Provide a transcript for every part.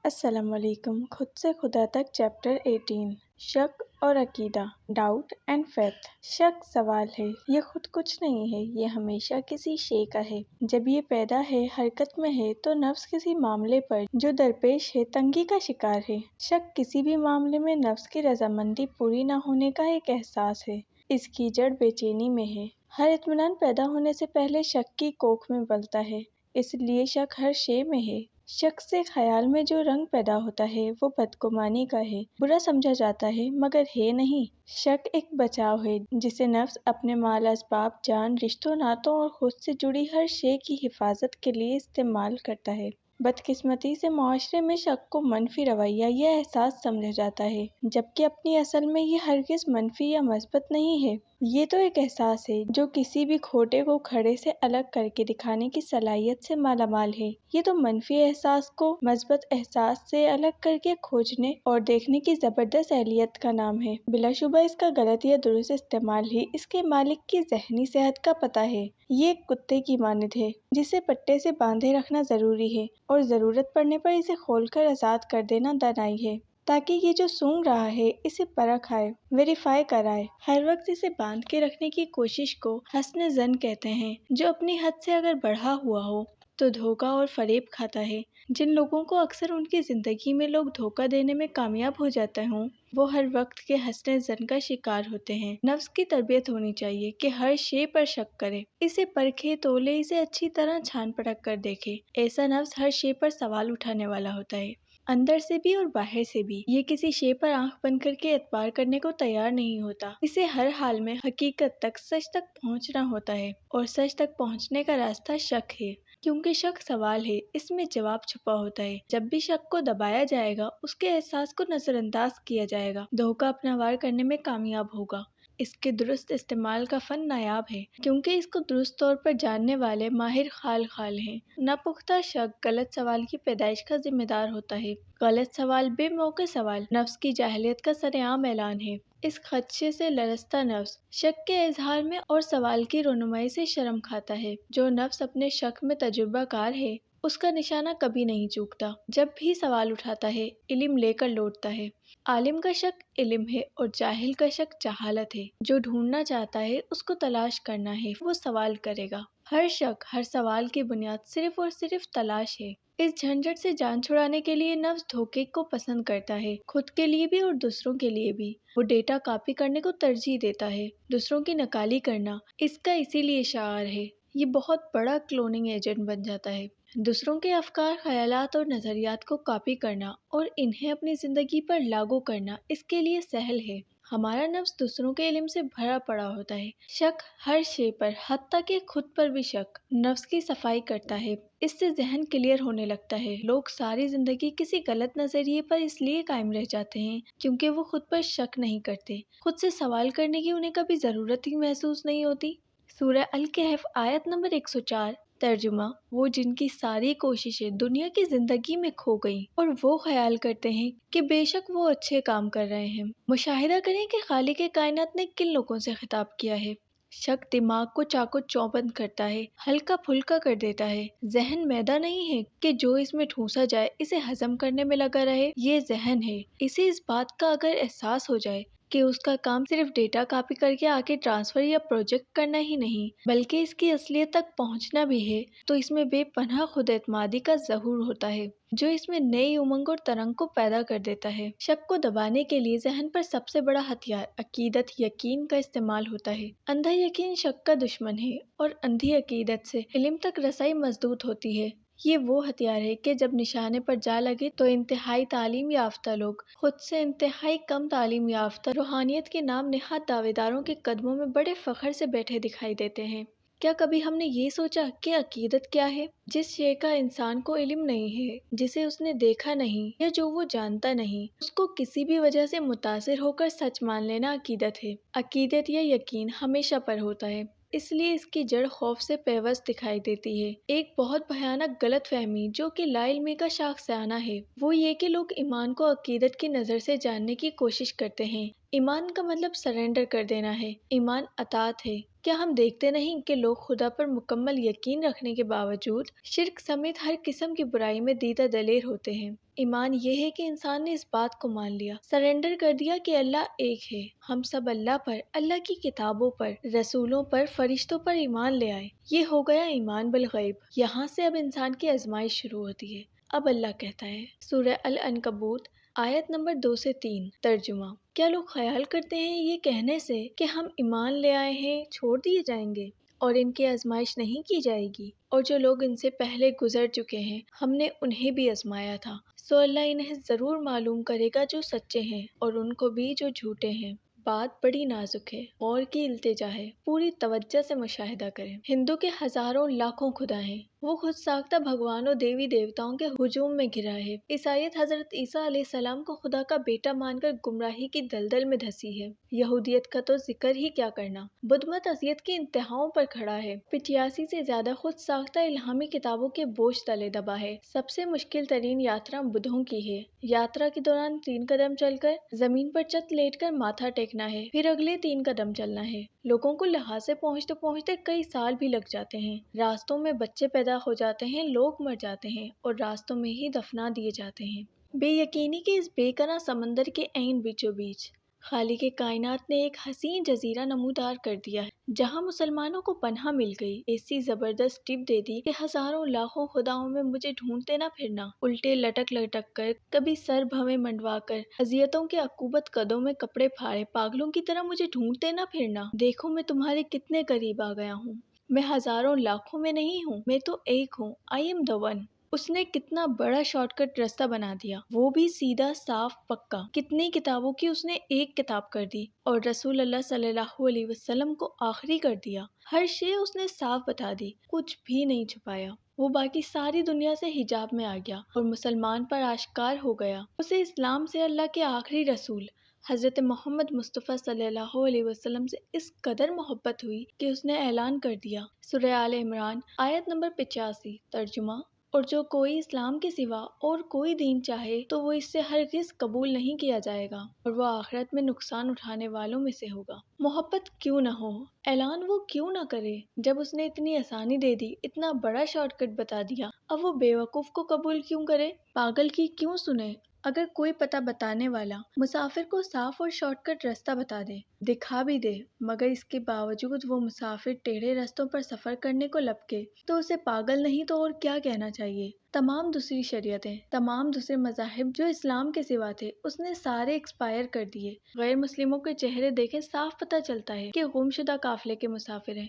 السلام علیکم۔ خود سے خدا تک چیپٹر 18 شک اور عقیدہ ڈاؤٹ اینڈ فیتھ۔ شک سوال ہے، یہ خود کچھ نہیں ہے، یہ ہمیشہ کسی شے کا ہے۔ جب یہ پیدا ہے، حرکت میں ہے، تو نفس کسی معاملے پر جو درپیش ہے تنگی کا شکار ہے۔ شک کسی بھی معاملے میں نفس کی رضامندی پوری نہ ہونے کا ایک احساس ہے۔ اس کی جڑ بے چینی میں ہے۔ ہر اطمینان پیدا ہونے سے پہلے شک کی کوکھ میں پلتا ہے، اس لیے شک ہر شے میں ہے۔ شک سے خیال میں جو رنگ پیدا ہوتا ہے وہ بدگمانی کا ہے، برا سمجھا جاتا ہے مگر ہے نہیں۔ شک ایک بچاؤ ہے جسے نفس اپنے مال اسباب، جان، رشتوں ناتوں اور خود سے جڑی ہر شے کی حفاظت کے لیے استعمال کرتا ہے۔ بدقسمتی سے معاشرے میں شک کو منفی رویہ یا احساس سمجھا جاتا ہے، جبکہ اپنی اصل میں یہ ہرگز منفی یا مثبت نہیں ہے۔ یہ تو ایک احساس ہے جو کسی بھی کھوٹے کو کھڑے سے الگ کر کے دکھانے کی صلاحیت سے مالا مال ہے۔ یہ تو منفی احساس کو مثبت احساس سے الگ کر کے کھوجنے اور دیکھنے کی زبردست اہلیت کا نام ہے۔ بلا شبہ اس کا غلط یا درست استعمال ہی اس کے مالک کی ذہنی صحت کا پتہ ہے۔ یہ ایک کتے کی مانند ہے جسے پٹے سے باندھے رکھنا ضروری ہے اور ضرورت پڑنے پر اسے کھول کر آزاد کر دینا دانائی ہے، تاکہ یہ جو سونگھ رہا ہے اسے پرکھ آئے، ویریفائی کرائے۔ ہر وقت اسے باندھ کے رکھنے کی کوشش کو حسن ظن کہتے ہیں، جو اپنی حد سے اگر بڑھا ہوا ہو تو دھوکہ اور فریب کھاتا ہے۔ جن لوگوں کو اکثر ان کی زندگی میں لوگ دھوکہ دینے میں کامیاب ہو جاتے ہوں، وہ ہر وقت کے حسن ظن کا شکار ہوتے ہیں۔ نفس کی تربیت ہونی چاہیے کہ ہر شے پر شک کرے، اسے پرکھے تولے، اسے اچھی طرح چھان پرکھ کر دیکھے۔ ایسا نفس ہر شے پر سوال اٹھانے والا ہوتا ہے، اندر سے بھی اور باہر سے بھی۔ یہ کسی شے پر آنکھ بند کر کے اعتبار کرنے کو تیار نہیں ہوتا۔ اسے ہر حال میں حقیقت تک، سچ تک پہنچنا ہوتا ہے، اور سچ تک پہنچنے کا راستہ شک ہے، کیونکہ شک سوال ہے، اس میں جواب چھپا ہوتا ہے۔ جب بھی شک کو دبایا جائے گا، اس کے احساس کو نظر انداز کیا جائے گا، دھوکہ اپنا وار کرنے میں کامیاب ہوگا۔ اس کے درست استعمال کا فن نایاب ہے، کیونکہ اس کو درست طور پر جاننے والے ماہر خال ہیں۔ ناپختہ شک غلط سوال کی پیدائش کا ذمہ دار ہوتا ہے۔ غلط سوال، بے موقع سوال، نفس کی جاہلیت کا سر عام اعلان ہے۔ اس خدشے سے لرزتا نفس شک کے اظہار میں اور سوال کی رونمائی سے شرم کھاتا ہے۔ جو نفس اپنے شک میں تجربہ کار ہے، اس کا نشانہ کبھی نہیں چوکتا۔ جب بھی سوال اٹھاتا ہے، علم لے کر لوٹتا ہے۔ عالم کا شک علم ہے اور جاہل کا شک جہالت ہے۔ جو ڈھونڈنا چاہتا ہے، اس کو تلاش کرنا ہے، وہ سوال کرے گا۔ ہر شک، ہر سوال کی بنیاد صرف اور صرف تلاش ہے۔ اس جھنجھٹ سے جان چھڑانے کے لیے نفس دھوکے کو پسند کرتا ہے، خود کے لیے بھی اور دوسروں کے لیے بھی۔ وہ ڈیٹا کاپی کرنے کو ترجیح دیتا ہے، دوسروں کی نقالی کرنا اس کا اسی لیے شعار ہے۔ یہ بہت بڑا کلوننگ ایجنٹ بن جاتا ہے۔ دوسروں کے افکار، خیالات اور نظریات کو کاپی کرنا اور انہیں اپنی زندگی پر لاگو کرنا اس کے لیے سہل ہے۔ ہمارا نفس دوسروں کے علم سے بھرا پڑا ہوتا ہے۔ شک ہر شے پر، حتیٰ کہ خود پر بھی شک، نفس کی صفائی کرتا ہے۔ اس سے ذہن کلیئر ہونے لگتا ہے۔ لوگ ساری زندگی کسی غلط نظریے پر اس لیے قائم رہ جاتے ہیں کیونکہ وہ خود پر شک نہیں کرتے، خود سے سوال کرنے کی انہیں کبھی ضرورت ہی محسوس نہیں ہوتی۔ سورہ الکہف آیت نمبر 104۔ ترجمہ: وہ جن کی ساری کوششیں دنیا کی زندگی میں کھو گئیں اور وہ خیال کرتے ہیں کہ بے شک وہ اچھے کام کر رہے ہیں۔ مشاہدہ کریں کہ خالق کائنات نے کن لوگوں سے خطاب کیا ہے۔ شک دماغ کو چاقو چوبند کرتا ہے، ہلکا پھلکا کر دیتا ہے۔ ذہن میدا نہیں ہے کہ جو اس میں ٹھونسا جائے اسے ہضم کرنے میں لگا رہے۔ یہ ذہن ہے، اسے اس بات کا اگر احساس ہو جائے کہ اس کا کام صرف ڈیٹا کاپی کر کے آگے ٹرانسفر یا پروجیکٹ کرنا ہی نہیں بلکہ اس کی اصلیت تک پہنچنا بھی ہے، تو اس میں بے پناہ خود اعتمادی کا ظہور ہوتا ہے، جو اس میں نئی امنگ اور ترنگ کو پیدا کر دیتا ہے۔ شک کو دبانے کے لیے ذہن پر سب سے بڑا ہتھیار عقیدت، یقین کا استعمال ہوتا ہے۔ اندھا یقین شک کا دشمن ہے اور اندھی عقیدت سے علم تک رسائی مسدود ہوتی ہے۔ یہ وہ ہتھیار ہے کہ جب نشانے پر جا لگے تو انتہائی تعلیم یافتہ لوگ خود سے انتہائی کم تعلیم یافتہ روحانیت کے نام نہاد دعوے داروں کے قدموں میں بڑے فخر سے بیٹھے دکھائی دیتے ہیں۔ کیا کبھی ہم نے یہ سوچا کہ عقیدت کیا ہے؟ جس شے کا انسان کو علم نہیں ہے، جسے اس نے دیکھا نہیں یا جو وہ جانتا نہیں، اس کو کسی بھی وجہ سے متاثر ہو کر سچ مان لینا عقیدت ہے۔ عقیدت یا یقین ہمیشہ پر ہوتا ہے، اس لیے اس کی جڑ خوف سے پیوست دکھائی دیتی ہے۔ ایک بہت بھیانک غلط فہمی جو کہ لا علمی کا شاخسانہ ہے، وہ یہ کہ لوگ ایمان کو عقیدت کی نظر سے جاننے کی کوشش کرتے ہیں۔ ایمان کا مطلب سرنڈر کر دینا ہے، ایمان اطاعت ہے۔ کیا ہم دیکھتے نہیں کہ لوگ خدا پر مکمل یقین رکھنے کے باوجود شرک سمیت ہر قسم کی برائی میں دیدہ دلیر ہوتے ہیں؟ ایمان یہ ہے کہ انسان نے اس بات کو مان لیا، سرنڈر کر دیا کہ اللہ ایک ہے۔ ہم سب اللہ پر، اللہ کی کتابوں پر، رسولوں پر، فرشتوں پر ایمان لے آئے۔ یہ ہو گیا ایمان بالغیب۔ یہاں سے اب انسان کی آزمائش شروع ہوتی ہے۔ اب اللہ کہتا ہے، سورہ العنکبوت آیت نمبر 2 سے 3، ترجمہ: کیا لوگ خیال کرتے ہیں یہ کہنے سے کہ ہم ایمان لے آئے ہیں چھوڑ دیے جائیں گے اور ان کی آزمائش نہیں کی جائے گی؟ اور جو لوگ ان سے پہلے گزر چکے ہیں ہم نے انہیں بھی آزمایا تھا، سو اللہ انہیں ضرور معلوم کرے گا جو سچے ہیں اور ان کو بھی جو جھوٹے ہیں۔ بات بڑی نازک ہے، غور کی التجا ہے، پوری توجہ سے مشاہدہ کریں۔ ہندو کے ہزاروں لاکھوں خدا ہیں، وہ خود ساختہ بھگوانوں دیوی دیوتاؤں کے ہجوم میں گھرا ہے۔ عیسائیت حضرت عیسیٰ علیہ السلام کو خدا کا بیٹا مان کر گمراہی کی دلدل میں دھسی ہے۔ یہودیت کا تو ذکر ہی کیا کرنا، بدھ مت اذیت کی انتہاؤں پر کھڑا ہے۔ 85 سے زیادہ خود ساختہ الہامی کتابوں کے بوجھ تلے دبا ہے۔ سب سے مشکل ترین یاترا بدھوں کی ہے۔ یاترا کے دوران 3 قدم چل کر، زمین پر چت لیٹ کر ماتھا ٹیکنا ہے، پھر اگلے 3 قدم چلنا ہے۔ لوگوں کو لحاظ سے پہنچتے پہنچتے کئی سال بھی لگ جاتے ہیں۔ راستوں میں بچے پیدا ہو جاتے ہیں، لوگ مر جاتے ہیں اور راستوں میں ہی دفنا دیے جاتے ہیں۔ بے یقینی کے اس بے کناں سمندر کے عین بیچوں بیچ خالق کائنات نے ایک حسین جزیرہ نمودار کر دیا ہے، جہاں مسلمانوں کو پناہ مل گئی۔ ایسی زبردست ٹپ دے دی کہ ہزاروں لاکھوں خداؤں میں مجھے ڈھونڈتے نہ پھرنا۔ الٹے لٹک لٹک کر، کبھی سر بھویں منڈوا کر، اذیتوں کے عقوبت قدوں میں کپڑے پھاڑے پاگلوں کی طرح مجھے ڈھونڈتے نہ پھرنا۔ دیکھو میں تمہارے کتنے قریب آ گیا ہوں۔ میں ہزاروں لاکھوں میں نہیں ہوں، میں تو ایک ہوں۔ I am the one. اس نے کتنا بڑا شارٹ کٹ راستہ بنا دیا، وہ بھی سیدھا صاف پکا۔ کتنی کتابوں کی اس نے ایک کتاب کر دی اور رسول اللہ صلی اللہ علیہ وسلم کو آخری کر دیا۔ ہر شے اس نے صاف بتا دی، کچھ بھی نہیں چھپایا۔ وہ باقی ساری دنیا سے حجاب میں آ گیا اور مسلمان پر آشکار ہو گیا۔ اسے اسلام سے اللہ کے آخری رسول حضرت محمد مصطفیٰ صلی اللہ علیہ وسلم سے اس قدر محبت ہوئی کہ اس نے اعلان کر دیا، سورہ آل عمران آیت نمبر 85، ترجمہ: اور جو کوئی اسلام کے سوا اور کوئی دین چاہے تو وہ اس سے ہرگز قبول نہیں کیا جائے گا اور وہ آخرت میں نقصان اٹھانے والوں میں سے ہوگا۔ محبت کیوں نہ ہو، اعلان وہ کیوں نہ کرے؟ جب اس نے اتنی آسانی دے دی، اتنا بڑا شارٹ کٹ بتا دیا، اب وہ بے وقوف کو قبول کیوں کرے، پاگل کی کیوں سنے؟ اگر کوئی پتہ بتانے والا مسافر کو صاف اور شارٹ کٹ راستہ بتا دے، دکھا بھی دے، مگر اس کے باوجود وہ مسافر ٹیڑھے راستوں پر سفر کرنے کو لپکے، تو اسے پاگل نہیں تو اور کیا کہنا چاہیے؟ تمام دوسری شریعتیں، تمام دوسرے مذاہب جو اسلام کے سوا تھے، اس نے سارے ایکسپائر کر دیے۔ غیر مسلموں کے چہرے دیکھے صاف پتہ چلتا ہے کہ گمشدہ قافلے کے مسافر ہیں۔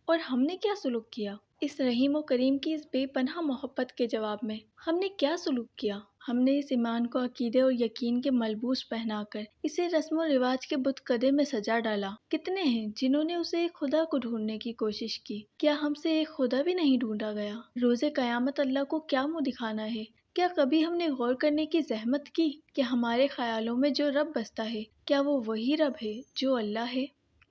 اور ہم نے کیا سلوک کیا؟ اس رحیم و کریم کی اس بے پناہ محبت کے جواب میں ہم نے کیا سلوک کیا؟ ہم نے اس ایمان کو عقیدے اور یقین کے ملبوس پہنا کر اسے رسم و رواج کے بت کدے میں سجا ڈالا۔ کتنے ہیں جنہوں نے اسے ایک خدا کو ڈھونڈنے کی کوشش کی؟ کیا ہم سے ایک خدا بھی نہیں ڈھونڈا گیا؟ روز قیامت اللہ کو کیا منہ دکھانا ہے؟ کیا کبھی ہم نے غور کرنے کی زحمت کی کہ ہمارے خیالوں میں جو رب بستا ہے، کیا وہ وہی رب ہے جو اللہ ہے؟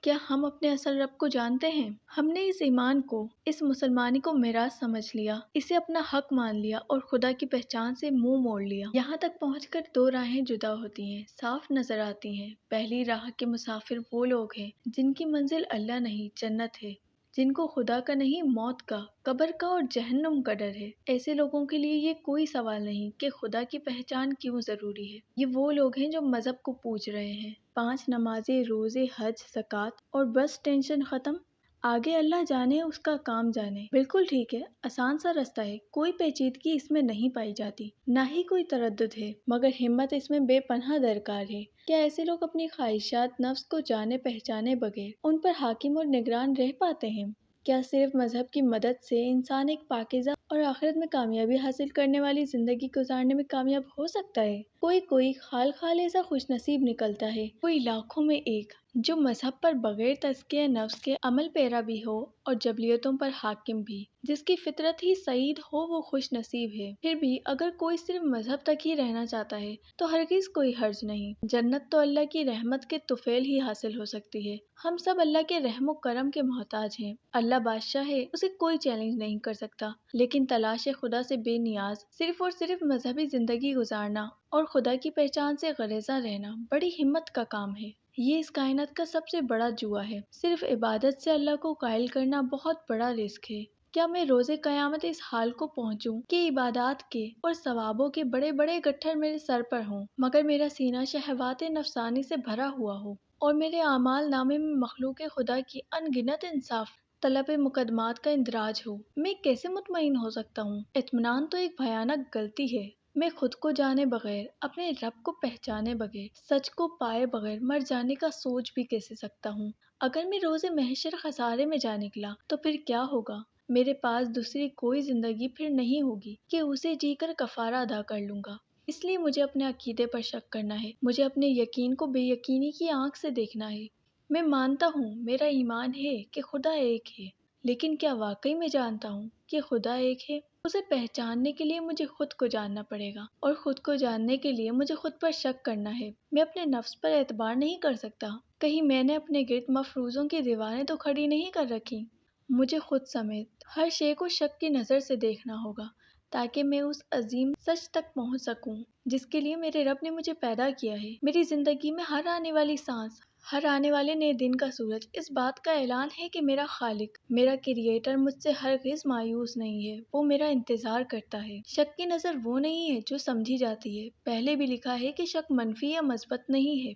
کیا ہم اپنے اصل رب کو جانتے ہیں؟ ہم نے اس ایمان کو، اس مسلمانی کو میراث سمجھ لیا، اسے اپنا حق مان لیا اور خدا کی پہچان سے منہ موڑ لیا۔ یہاں تک پہنچ کر 2 راہیں جدا ہوتی ہیں، صاف نظر آتی ہیں۔ پہلی راہ کے مسافر وہ لوگ ہیں جن کی منزل اللہ نہیں، جنت ہے، جن کو خدا کا نہیں، موت کا، قبر کا اور جہنم کا ڈر ہے۔ ایسے لوگوں کے لیے یہ کوئی سوال نہیں کہ خدا کی پہچان کیوں ضروری ہے۔ یہ وہ لوگ ہیں جو مذہب کو پوچھ رہے ہیں، 5 نمازیں، روزے، حج، زکوٰۃ، اور بس ٹینشن ختم، آگے اللہ جانے، اس کا کام جانے۔ بالکل ٹھیک ہے، آسان سا راستہ ہے، کوئی پیچیدگی اس میں نہیں پائی جاتی، نہ ہی کوئی تردد ہے، مگر ہمت اس میں بے پناہ درکار ہے۔ کیا ایسے لوگ اپنی خواہشات نفس کو جانے پہچانے بغیر ان پر حاکم اور نگران رہ پاتے ہیں؟ کیا صرف مذہب کی مدد سے انسان ایک پاکیزہ اور آخرت میں کامیابی حاصل کرنے والی زندگی گزارنے میں کامیاب ہو سکتا ہے؟ کوئی خال ایسا خوش نصیب نکلتا ہے، کوئی لاکھوں میں ایک، جو مذہب پر بغیر تزکیہ نفس کے عمل پیرا بھی ہو اور جبلیتوں پر حاکم بھی، جس کی فطرت ہی سعید ہو، وہ خوش نصیب ہے۔ پھر بھی اگر کوئی صرف مذہب تک ہی رہنا چاہتا ہے تو ہرگز کوئی حرج نہیں، جنت تو اللہ کی رحمت کے طفیل ہی حاصل ہو سکتی ہے۔ ہم سب اللہ کے رحم و کرم کے محتاج ہیں، اللہ بادشاہ ہے، اسے کوئی چیلنج نہیں کر سکتا، لیکن تلاش خدا سے بے نیاز صرف اور صرف مذہبی زندگی گزارنا اور خدا کی پہچان سے غریزہ رہنا بڑی ہمت کا کام ہے۔ یہ اس کائنات کا سب سے بڑا جوا ہے۔ صرف عبادت سے اللہ کو قائل کرنا بہت بڑا رزق ہے۔ کیا میں روز قیامت اس حال کو پہنچوں کہ عبادات کے اور ثوابوں کے بڑے بڑے گٹھر میرے سر پر ہوں، مگر میرا سینہ شہوات نفسانی سے بھرا ہوا ہو اور میرے اعمال نامے میں مخلوق خدا کی ان گنت انصاف طلب مقدمات کا اندراج ہو؟ میں کیسے مطمئن ہو سکتا ہوں؟ اطمینان تو ایک بھیانک غلطی ہے۔ میں خود کو جانے بغیر، اپنے رب کو پہچانے بغیر، سچ کو پائے بغیر مر جانے کا سوچ بھی کیسے سکتا ہوں؟ اگر میں روز محشر خسارے میں جا نکلا تو پھر کیا ہوگا؟ میرے پاس دوسری کوئی زندگی پھر نہیں ہوگی کہ اسے جی کر کفارہ ادا کر لوں گا۔ اس لیے مجھے اپنے عقیدے پر شک کرنا ہے، مجھے اپنے یقین کو بے یقینی کی آنکھ سے دیکھنا ہے۔ میں مانتا ہوں، میرا ایمان ہے کہ خدا ایک ہے، لیکن کیا واقعی میں جانتا ہوں کہ خدا ایک ہے؟ اسے پہچاننے کے لیے مجھے خود کو جاننا پڑے گا، اور خود کو جاننے کے لیے مجھے خود پر شک کرنا ہے۔ میں اپنے نفس پر اعتبار نہیں کر سکتا۔ کہیں میں نے اپنے گرد مفروضوں کی دیواریں تو کھڑی نہیں کر رکھی؟ مجھے خود سمیت ہر شے کو شک کی نظر سے دیکھنا ہوگا تاکہ میں اس عظیم سچ تک پہنچ سکوں جس کے لیے میرے رب نے مجھے پیدا کیا ہے۔ میری زندگی میں ہر آنے والی سانس، ہر آنے والے نئے دن کا سورج اس بات کا اعلان ہے کہ میرا خالق، میرا کریٹر مجھ سے ہرگز مایوس نہیں ہے، وہ میرا انتظار کرتا ہے۔ شک کی نظر وہ نہیں ہے جو سمجھی جاتی ہے۔ پہلے بھی لکھا ہے کہ شک منفی یا مثبت نہیں ہے۔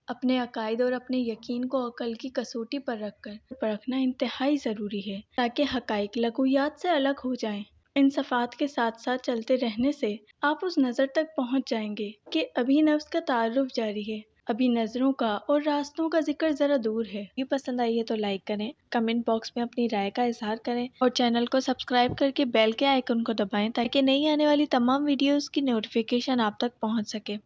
اپنے عقائد اور اپنے یقین کو عقل کی کسوٹی پر رکھ کر پرکھنا انتہائی ضروری ہے تاکہ حقائق لغویات سے الگ ہو جائیں۔ ان صفات کے ساتھ ساتھ چلتے رہنے سے آپ اس نظر تک پہنچ جائیں گے کہ ابھی نفس کا تعارف جاری ہے، ابھی نظروں کا اور راستوں کا ذکر ذرا دور ہے۔ یہ پسند آئی ہے تو لائک کریں، کمنٹ باکس میں اپنی رائے کا اظہار کریں اور چینل کو سبسکرائب کر کے بیل کے آئیکن کو دبائیں تاکہ نئی آنے والی تمام ویڈیوز کی نوٹیفیکیشن آپ تک پہنچ سکے۔